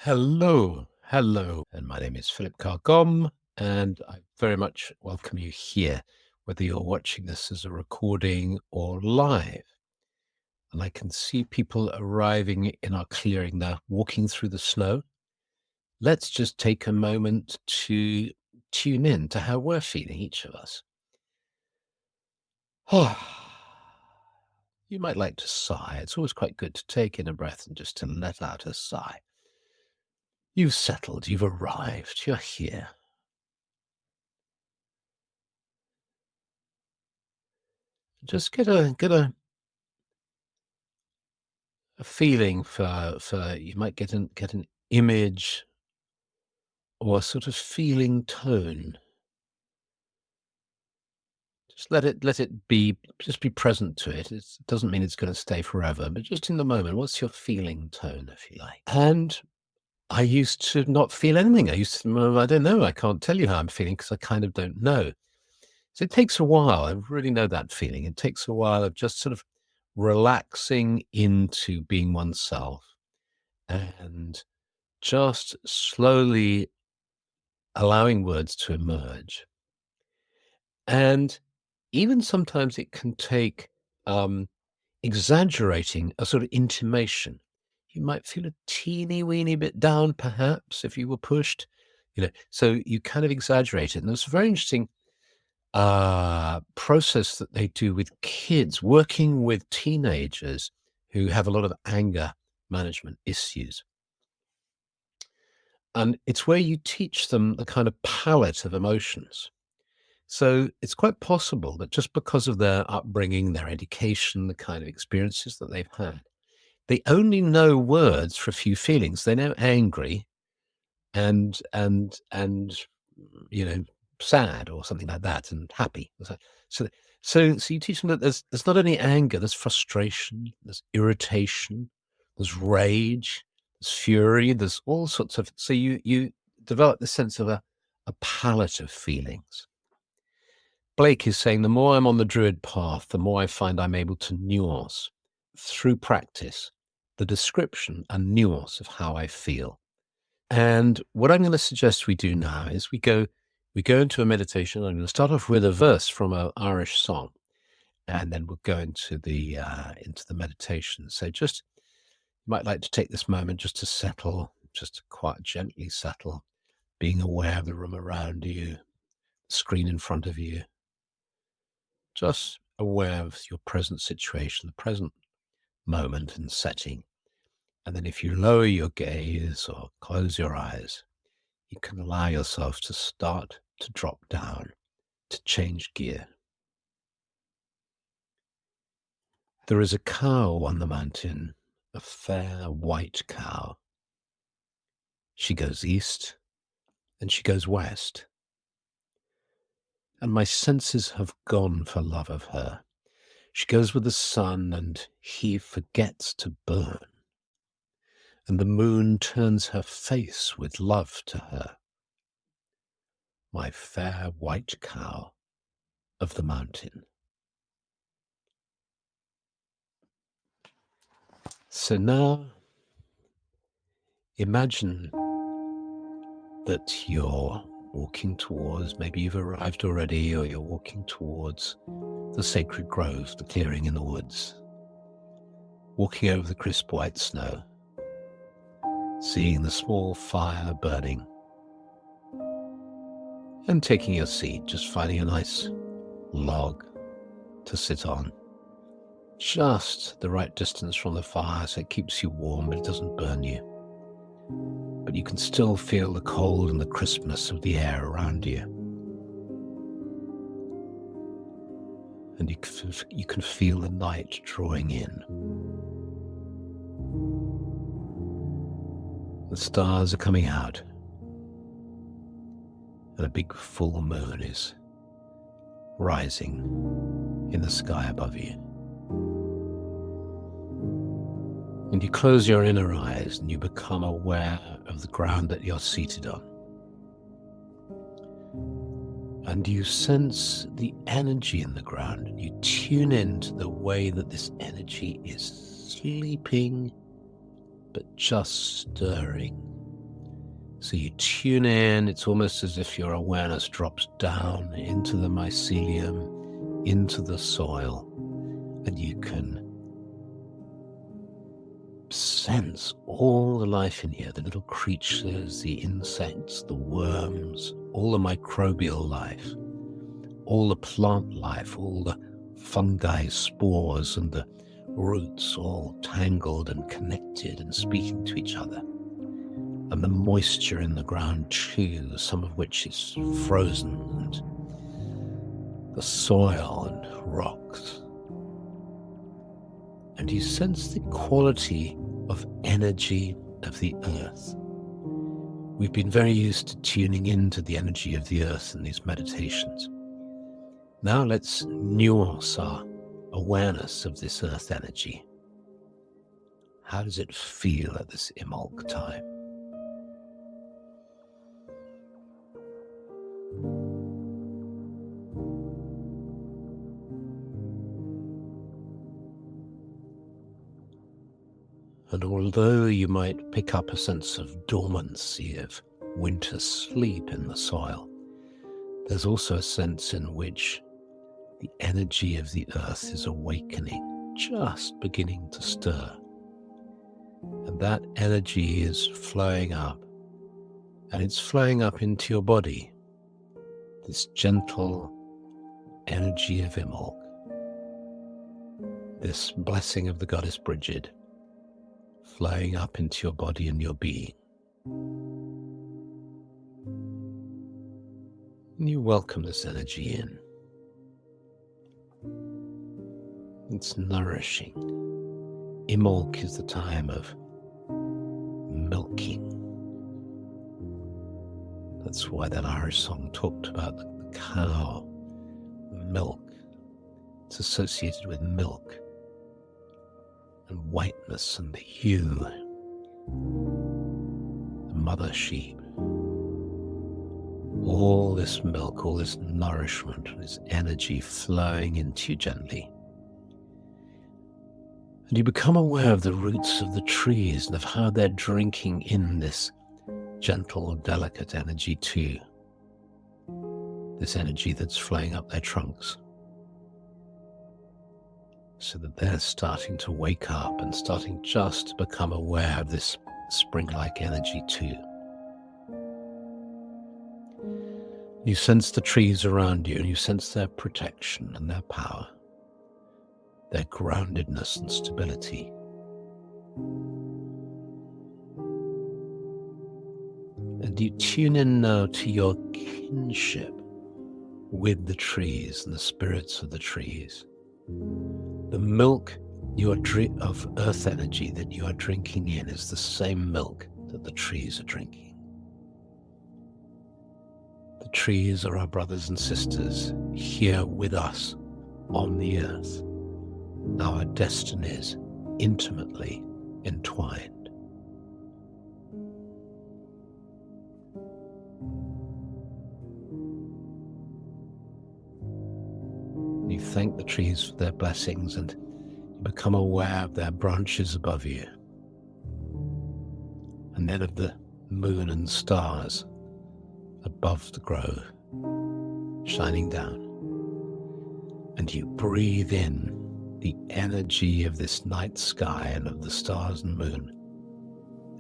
Hello, and my name is Philip Carr-Gomm, and I very much welcome you here, whether you're watching this as a recording or live. And I can see people arriving in our clearing now, walking through the snow. Let's just take a moment to tune in to how we're feeling, each of us. You might like to sigh. It's always quite good to take in a breath and just to let out a sigh. You've settled, you've arrived, you're here. Just get a feeling for you might get an image or a sort of feeling tone. Just let it be, just be present to it. It doesn't mean it's going to stay forever, but just in the moment, what's your feeling tone, if you like? And I used to not feel anything. Well, I don't know. I can't tell you how I'm feeling because I kind of don't know. So it takes a while. I really know that feeling. It takes a while of just sort of relaxing into being oneself and just slowly allowing words to emerge. And even sometimes it can take exaggerating a sort of intimation. You might feel a teeny weeny bit down, perhaps, if you were pushed, so you kind of exaggerate it. And there's a very interesting process that they do with kids, working with teenagers who have a lot of anger management issues. And it's where you teach them the kind of palette of emotions. So it's quite possible that just because of their upbringing, their education, the kind of experiences that they've had, they only know words for a few feelings. They know angry and you know sad or something like that, and happy. So so you teach them that there's not only anger, there's frustration, there's irritation, there's rage, there's fury, there's all sorts of. So you develop the sense of a palette of feelings. Blake is saying, the more I'm on the Druid path, the more I find I'm able to nuance through practice the description and nuance of how I feel. And what I'm going to suggest we do now is we go into a meditation. I'm going to start off with a verse from an Irish song, and then we'll go into the meditation. So just, you might like to take this moment just to settle, just to quite gently settle, being aware of the room around you, the screen in front of you, just aware of your present situation, the present moment and setting. And then if you lower your gaze or close your eyes, you can allow yourself to start to drop down, to change gear. There is a cow on the mountain, a fair white cow. She goes east and she goes west, and my senses have gone for love of her. She goes with the sun and he forgets to burn, and the moon turns her face with love to her. My fair white cow of the mountain. So now imagine that you're walking towards, maybe you've arrived already, or you're walking towards the sacred grove, the clearing in the woods, walking over the crisp white snow, seeing the small fire burning, and taking your seat, just finding a nice log to sit on, just the right distance from the fire so it keeps you warm but it doesn't burn you. But you can still feel the cold and the crispness of the air around you. And you can feel the night drawing in. The stars are coming out, and a big full moon is rising in the sky above you. And you close your inner eyes and you become aware of the ground that you're seated on. And you sense the energy in the ground, and you tune into the way that this energy is sleeping, but just stirring So you tune in, it's almost as if your awareness drops down into the mycelium, into the soil, and you can sense all the life in here, the little creatures, the insects, the worms, all the microbial life, all the plant life, all the fungi, spores, and the roots all tangled and connected and speaking to each other. And the moisture in the ground too, some of which is frozen, and the soil and rocks. And you sense the quality of energy of the earth. We've been very used to tuning into the energy of the earth in these meditations. Now let's nuance our awareness of this earth energy. How does it feel at this Imbolc time? And although you might pick up a sense of dormancy, of winter sleep in the soil, there's also a sense in which the energy of the earth is awakening, just beginning to stir. And that energy is flowing up, and it's flowing up into your body, this gentle energy of Imbolc, this blessing of the goddess Brigid, flowing up into your body and your being. And you welcome this energy in. It's nourishing. Imbolc is the time of milking. That's why that Irish song talked about the cow, milk. It's associated with milk and whiteness and the hue, the mother sheep. All this milk, all this nourishment, this energy flowing into you gently. And you become aware of the roots of the trees and of how they're drinking in this gentle, delicate energy too. This energy that's flowing up their trunks. So that they're starting to wake up and starting just to become aware of this spring-like energy too. You sense the trees around you, and you sense their protection and their power, their groundedness and stability. And you tune in now to your kinship with the trees and the spirits of the trees. The milk of earth energy that you are drinking in is the same milk that the trees are drinking. The trees are our brothers and sisters here with us on the earth, our destinies intimately entwined. You thank the trees for their blessings, and you become aware of their branches above you, and then of the moon and stars above the grove, shining down. And you breathe in the energy of this night sky and of the stars and moon,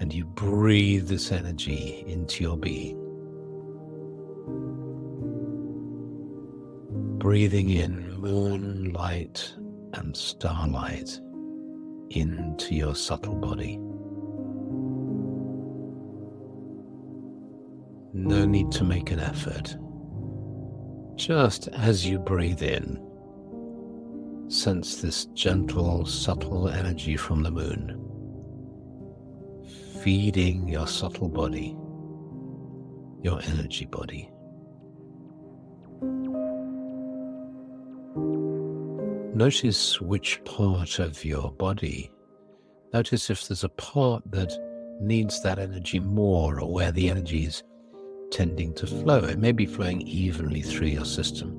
and you breathe this energy into your being. Breathing in moonlight and starlight into your subtle body. No need to make an effort. Just as you breathe in, sense this gentle, subtle energy from the moon, feeding your subtle body, your energy body. Notice which part of your body, notice if there's a part that needs that energy more, or where the energy is tending to flow. It may be flowing evenly through your system,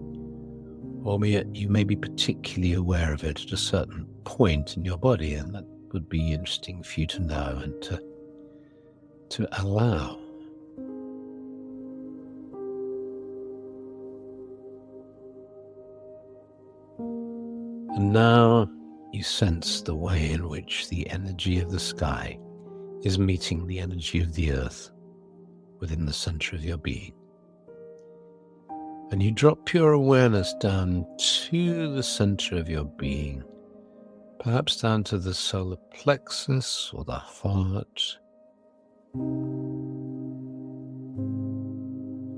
or you may be particularly aware of it at a certain point in your body, and that would be interesting for you to know and to allow. And now you sense the way in which the energy of the sky is meeting the energy of the earth within the center of your being. And you drop your awareness down to the center of your being, perhaps down to the solar plexus or the heart.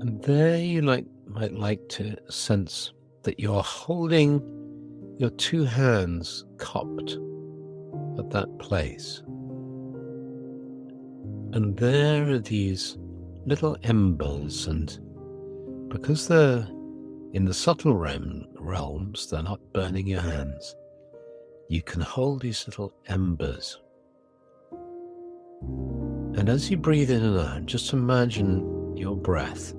And there you might like to sense that you're holding your two hands cupped at that place. And there are these little embers, and because they're in the subtle realms, they're not burning your hands. You can hold these little embers. And as you breathe in and out, just imagine your breath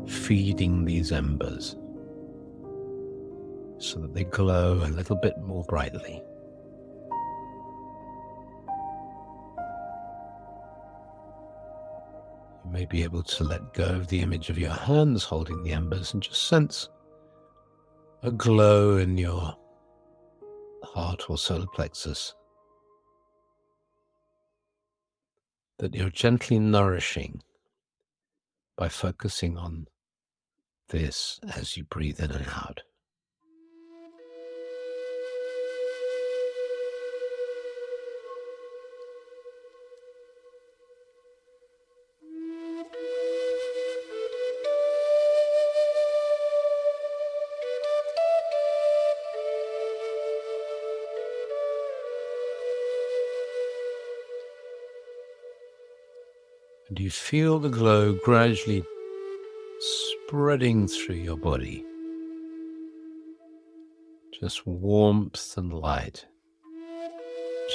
feeding these embers so that they glow a little bit more brightly. You may be able to let go of the image of your hands holding the embers and just sense a glow in your heart or solar plexus that you're gently nourishing by focusing on this as you breathe in and out. And you feel the glow gradually spreading through your body. Just warmth and light,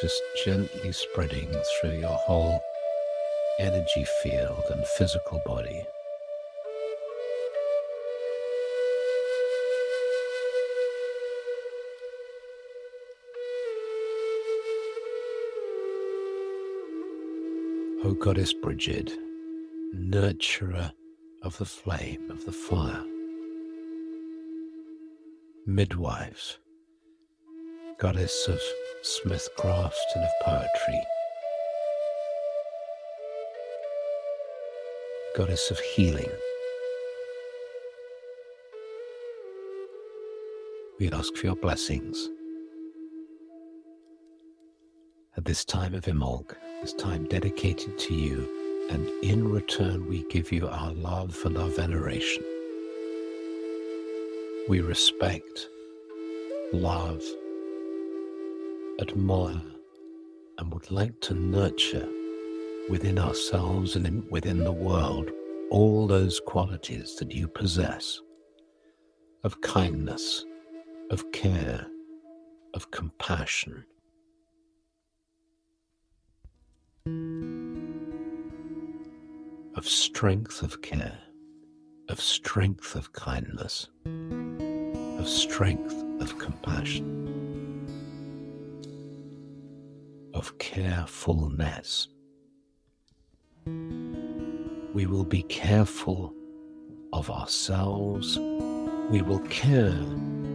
just gently spreading through your whole energy field and physical body. O Goddess Brigid, nurturer of the flame, of the fire, midwives, goddess of smithcraft and of poetry, goddess of healing, we ask for your blessings at this time of Imbolc, this time dedicated to you, and in return we give you our love and our veneration. We respect, love, admire, and would like to nurture within ourselves and within the world all those qualities that you possess of kindness, of care, of compassion, of strength of care, of strength of kindness, of strength of compassion, of carefulness. We will be careful of ourselves. We will care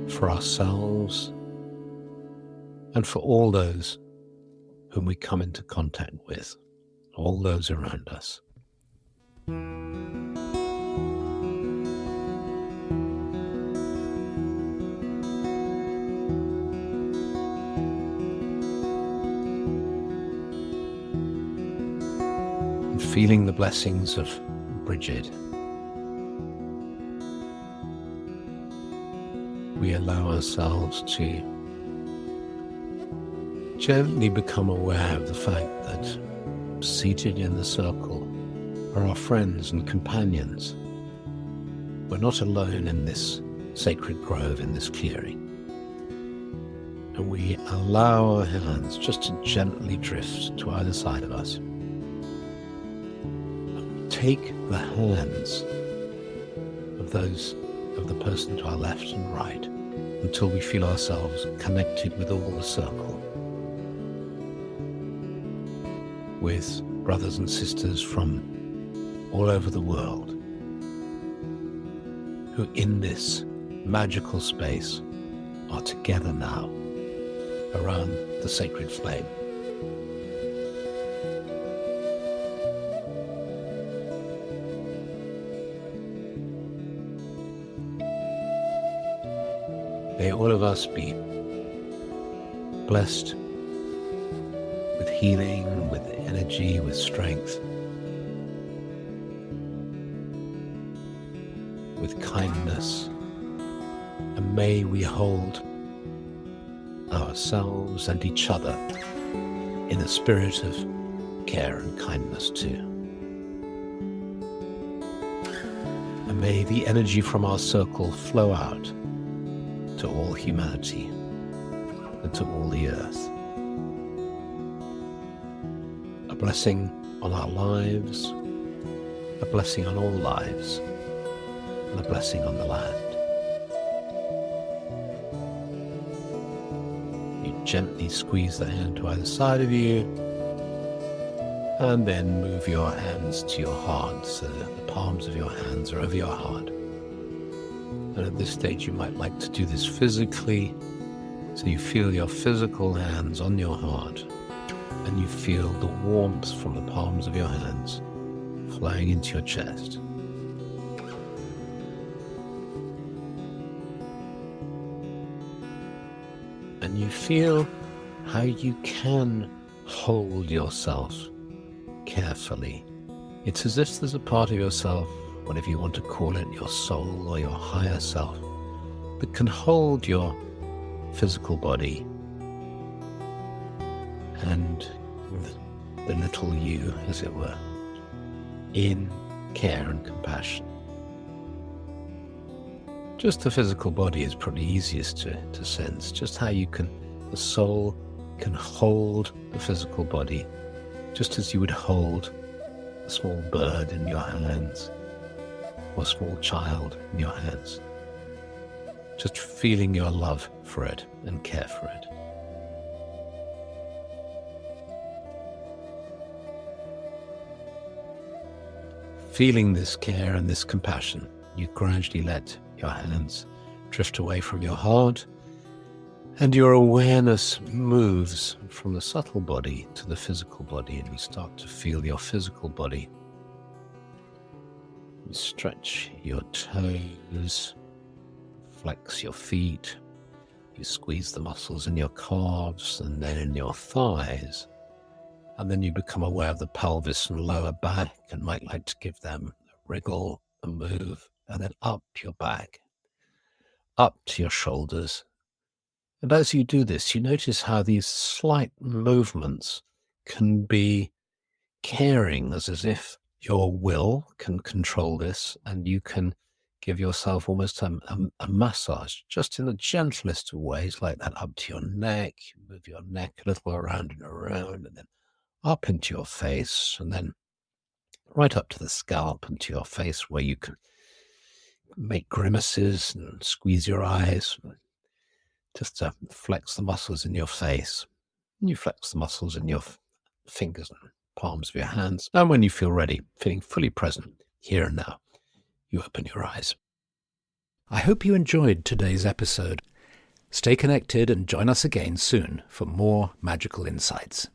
for ourselves and for all those whom we come into contact with, all those around us. And feeling the blessings of Brigid, we allow ourselves to gently become aware of the fact that seated in the circle are our friends and companions. We're not alone in this sacred grove, in this clearing. And we allow our hands just to gently drift to either side of us. And take the hands of the person to our left and right until we feel ourselves connected with all the circle, with brothers and sisters from all over the world who in this magical space are together now around the sacred flame. May all of us be blessed with healing, with energy, with strength, with kindness, and may we hold ourselves and each other in a spirit of care and kindness too. And may the energy from our circle flow out to all humanity and to all the earth. A blessing on our lives, a blessing on all lives, and a blessing on the land. You gently squeeze the hand to either side of you, and then move your hands to your heart so that the palms of your hands are over your heart. And at this stage you might like to do this physically, so you feel your physical hands on your heart, and you feel the warmth from the palms of your hands flowing into your chest. And you feel how you can hold yourself carefully. It's as if there's a part of yourself, whatever you want to call it, your soul or your higher self, that can hold your physical body and the little you, as it were, in care and compassion. Just the physical body is probably easiest to sense, just how the soul can hold the physical body, just as you would hold a small bird in your hands, or a small child in your hands. Just feeling your love for it and care for it. Feeling this care and this compassion, you gradually let your hands drift away from your heart, and your awareness moves from the subtle body to the physical body, and you start to feel your physical body. You stretch your toes, flex your feet, you squeeze the muscles in your calves and then in your thighs, and then you become aware of the pelvis and lower back and might like to give them a wriggle, a move, and then up your back, up to your shoulders. And as you do this, you notice how these slight movements can be caring, as if your will can control this, and you can give yourself almost a massage, just in the gentlest of ways, like that, up to your neck. You move your neck a little around and around, and then up into your face, and then right up to the scalp and to your face, where you can make grimaces and squeeze your eyes, just to flex the muscles in your face. And you flex the muscles in your fingers and palms of your hands. And when you feel ready, feeling fully present here and now, you open your eyes. I hope you enjoyed today's episode. Stay connected and join us again soon for more magical insights.